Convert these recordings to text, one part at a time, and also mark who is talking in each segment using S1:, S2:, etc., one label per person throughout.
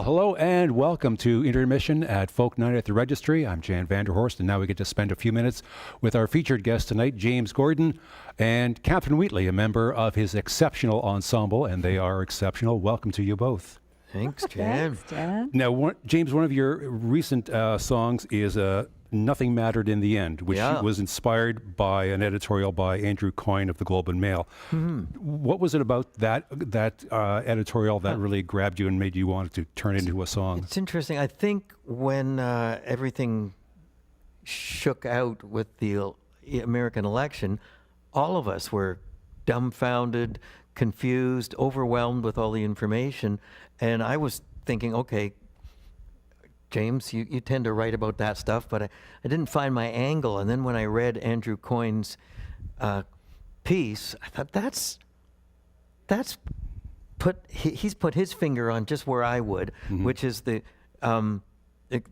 S1: hello and welcome to Intermission at Folk Night at the Registry. I'm Jan Vanderhorst, and now we get to spend a few minutes with our featured guest tonight, James Gordon and Katherine Wheatley, a member of his exceptional ensemble, and they are exceptional. Welcome to you both.
S2: Thanks, Jan.
S3: Thanks, Jan.
S1: Now, James, one of your recent songs is Nothing Mattered in the End, which was inspired by an editorial by Andrew Coyne of the Globe and Mail. What was it about that editorial that really grabbed you and made you want to turn it into a song?
S2: It's interesting. I think when everything shook out with the American election, all of us were dumbfounded, confused, overwhelmed with all the information. And I was thinking, okay, James, you tend to write about that stuff, but I didn't find my angle. And then when I read Andrew Coyne's piece, I thought he's put his finger on just where I would, which is in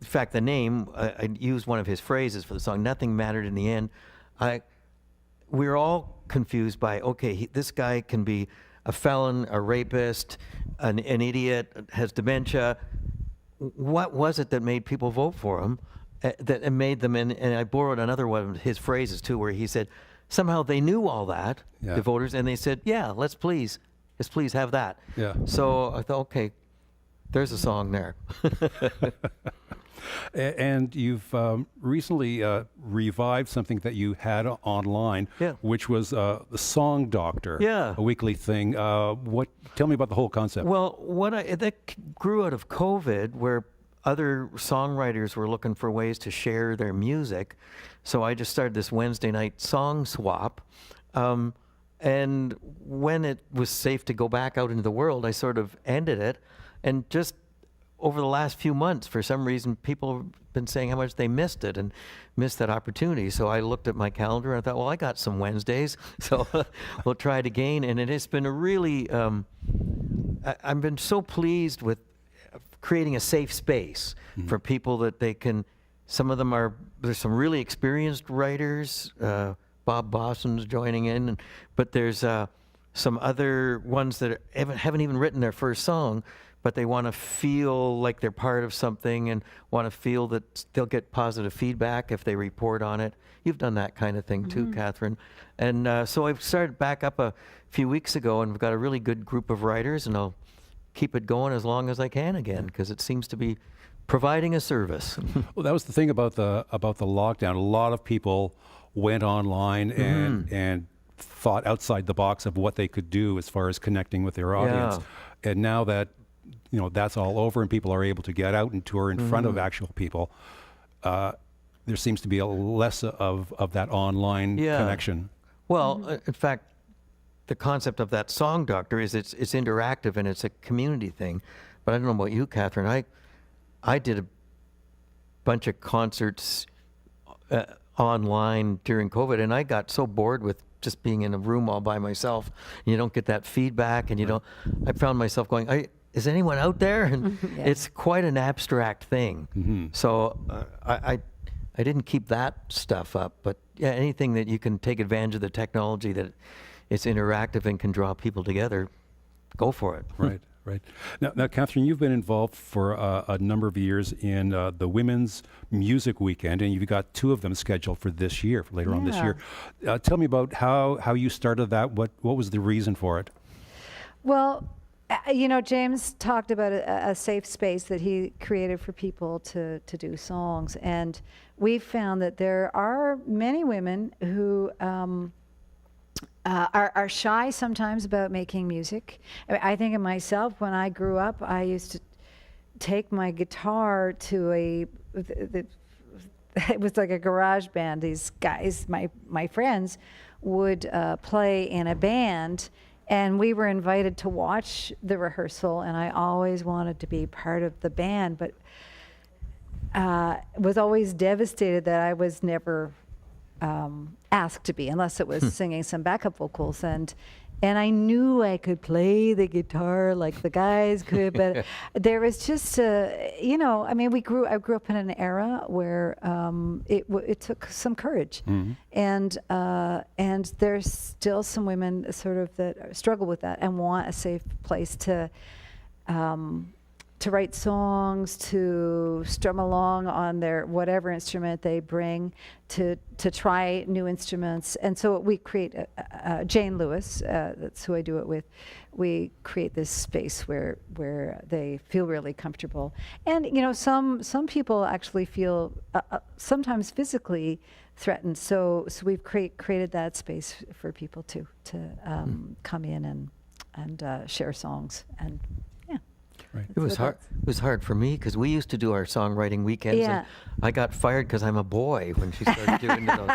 S2: fact, the name, I used one of his phrases for the song, Nothing Mattered in the End. We're all confused by, okay, this guy can be a felon, a rapist, an idiot, has dementia. What was it that made people vote for him, that made them, and I borrowed another one of his phrases too, where he said, somehow they knew all that, the voters, and they said, yeah, let's please have that. Yeah. So I thought, okay, there's a song there.
S1: And you've recently revived something that you had online, which was the Song Doctor, a weekly thing. Tell me about the whole concept.
S2: Well, that grew out of COVID, where other songwriters were looking for ways to share their music. So I just started this Wednesday night song swap. And when it was safe to go back out into the world, I sort of ended it. And just over the last few months, for some reason, people have been saying how much they missed it and missed that opportunity. So I looked at my calendar and I thought, well, I got some Wednesdays, so we'll try it again. And it has been a really, I've been so pleased with creating a safe space for people that they can, some of them there's some really experienced writers, Bob Boston's joining in, but there's some other ones that haven't even written their first song, but they want to feel like they're part of something and want to feel that they'll get positive feedback if they report on it. You've done that kind of thing too, Katherine. And so I've started back up a few weeks ago, and we've got a really good group of writers, and I'll keep it going as long as I can again, because it seems to be providing a service.
S1: Well, that was the thing about the lockdown. A lot of people went online and thought outside the box of what they could do as far as connecting with their audience. And now that that's all over and people are able to get out and tour in front of actual people, there seems to be a less of that online connection.
S2: Well, in fact, the concept of that Song Doctor is it's interactive and it's a community thing. But I don't know about you, Katherine. I did a bunch of concerts online during COVID, and I got so bored with just being in a room all by myself. You don't get that feedback, and I found myself going, is anyone out there? And it's quite an abstract thing. So I didn't keep that stuff up, but anything that you can take advantage of the technology that it's interactive and can draw people together, go for it.
S1: Right. Now, Katherine, you've been involved for a number of years in the Women's Music Weekend, and you've got two of them scheduled for this year, for later on this year. Tell me about how you started that. What was the reason for it?
S3: Well, James talked about a safe space that he created for people to do songs. And we found that there are many women who are shy sometimes about making music. I think of myself, when I grew up, I used to take my guitar to it was like a garage band. These guys, my friends, would play in a band, and we were invited to watch the rehearsal, and I always wanted to be part of the band, but was always devastated that I was never asked to be, unless it was singing some backup vocals. And I knew I could play the guitar like the guys could, but there was just I grew up in an era where it took some courage, and there's still some women sort of that struggle with that and want a safe place to to write songs, to strum along on their whatever instrument they bring, to try new instruments. And so we create, Jane Lewis, that's who I do it with, we create this space where they feel really comfortable. And some people actually feel sometimes physically threatened. So we've created that space for people to come in and share songs. And yeah.
S1: Right.
S2: It was hard. It was hard for me because we used to do our songwriting weekends,
S3: Yeah.
S2: and I got fired because I'm a boy when she started doing those.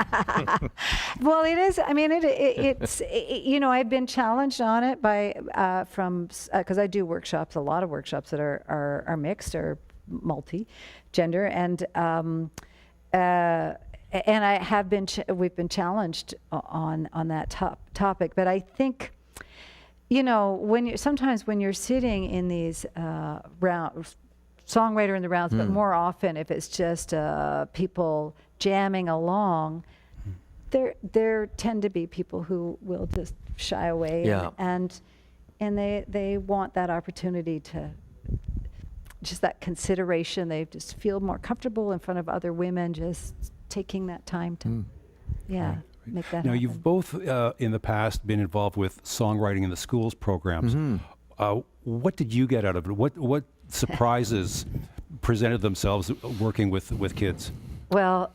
S3: Well, it is. I mean, it's I've been challenged on it by because I do workshops, a lot of workshops that are mixed or multi-gender, and I have been we've been challenged on that topic. But I think, sometimes when you're sitting in these songwriter in the rounds, but more often if it's just people jamming along, there tend to be people who will just shy away,
S2: Yeah.
S3: and they want that opportunity to just that consideration. They just feel more comfortable in front of other women, just taking that time to make that
S1: Now,
S3: happen.
S1: you've both in the past been involved with songwriting in the schools programs. What did you get out of it? What surprises presented themselves working with kids?
S3: Well,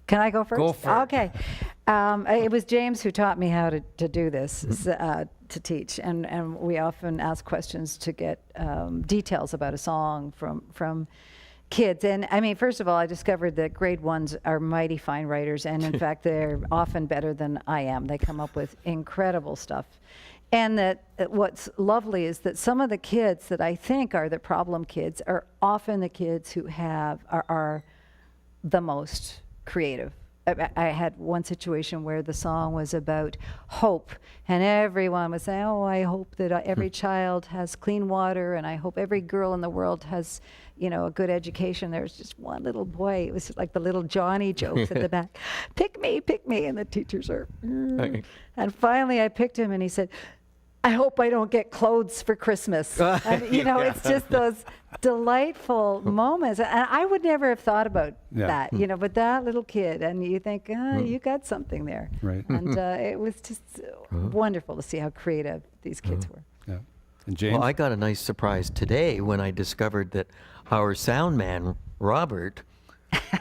S3: can I go first?
S2: Go for it.
S3: Okay. It was James who taught me how to do this, to teach. And we often ask questions to get details about a song from kids. And I mean, first of all, I discovered that grade ones are mighty fine writers. And in fact, they're often better than I am. They come up with incredible stuff. And that what's lovely is that some of the kids that I think are the problem kids are often the kids who are the most creative. I had one situation where the song was about hope, and everyone was saying, "Oh, I hope that every child has clean water, and I hope every girl in the world has, a good education." There was just one little boy. It was like the little Johnny jokes at the back, pick me," and the teachers are. And finally, I picked him, and he said, "I hope I don't get clothes for Christmas." And, it's just those delightful moments. And I would never have thought about that, but that little kid, and you think, you got something there.
S1: Right.
S3: And it was just wonderful to see how creative these kids were.
S1: Yeah. And James?
S2: Well, I got a nice surprise today when I discovered that our sound man, Robert,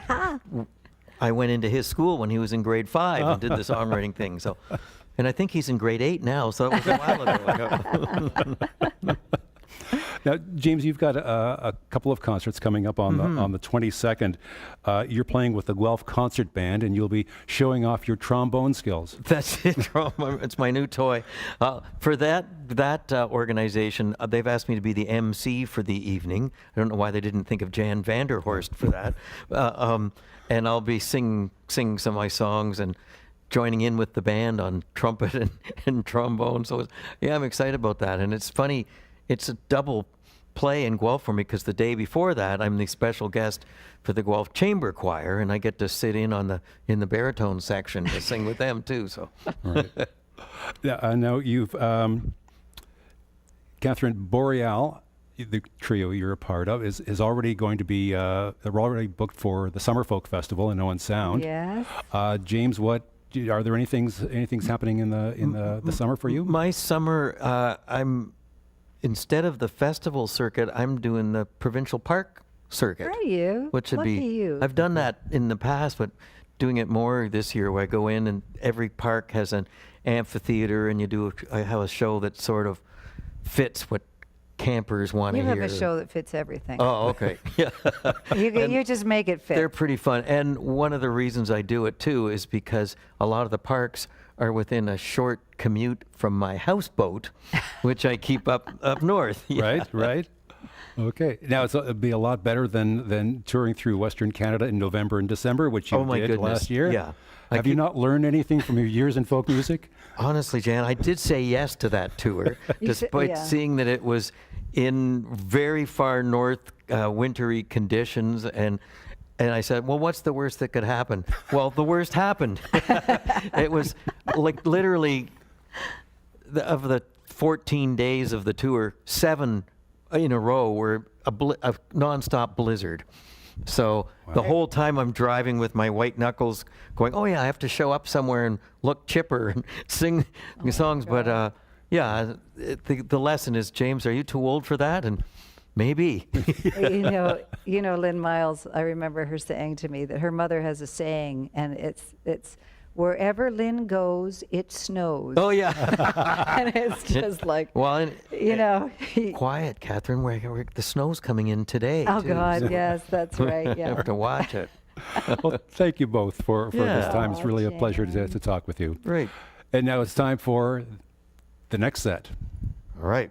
S2: I went into his school when he was in grade 5 and did the songwriting thing. So, and I think he's in grade 8 now, so it was a while ago.
S1: Now, James, you've got a couple of concerts coming up on the 22nd. You're playing with the Guelph Concert Band, and you'll be showing off your trombone skills.
S2: That's it. It's my new toy. For that organization, they've asked me to be the MC for the evening. I don't know why they didn't think of Jan Vanderhorst for that. And I'll be singing some of my songs and joining in with the band on trumpet and trombone. So yeah, I'm excited about that. And it's funny, it's a double play in Guelph for me because the day before that, I'm the special guest for the Guelph Chamber Choir, and I get to sit in in the baritone section to sing with them too. So.
S1: Right. Now you've Katherine Boreal, the trio you're a part of, is already going to be they're already booked for the Summer Folk Festival in Owen Sound.
S3: Yes.
S1: James, are there anything's happening in the summer for you?
S2: My summer, I'm instead of the festival circuit, I'm doing the provincial park circuit.
S3: Are you?
S2: Which would
S3: Lucky
S2: be
S3: you.
S2: I've done that in the past, but doing it more this year where I go in and every park has an amphitheater and I have a show that sort of fits what campers want to
S3: You
S2: hear.
S3: have a show that fits everything.
S2: Oh, okay. Yeah.
S3: You just make it fit.
S2: They're pretty fun. And one of the reasons I do it too is because a lot of the parks are within a short commute from my houseboat, which I keep up north. Yeah.
S1: Right. Okay. Now it'd be a lot better than touring through Western Canada in November and December, which you
S2: Oh, my
S1: did
S2: goodness.
S1: last year.
S2: Yeah.
S1: Have you not learned anything from your years in folk music?
S2: Honestly, Jan, I did say yes to that tour, despite
S3: yeah.
S2: seeing that it was in very far north wintry conditions. And I said, well, what's the worst that could happen? Well, the worst happened. It was like literally of the 14 days of the tour, 7 in a row were a nonstop blizzard. So the whole time I'm driving with my white knuckles going, oh yeah, I have to show up somewhere and look chipper and sing songs. But yeah, the lesson is, James, are you too old for that? And maybe.
S3: You know, Lynn Miles, I remember her saying to me that her mother has a saying, and it's wherever Lynn goes, it snows.
S2: Oh yeah.
S3: And it's just like,
S2: well, and,
S3: you know.
S2: quiet, Catherine. The snow's coming in today.
S3: Oh
S2: too,
S3: God,
S2: so
S3: yes, that's right.
S2: you
S3: Yeah.
S2: have to watch it.
S1: Well, thank you both for this time. It's
S3: Aw,
S1: really a pleasure
S3: James.
S1: to talk with you.
S2: Great.
S1: And now it's time for the next set.
S2: All right.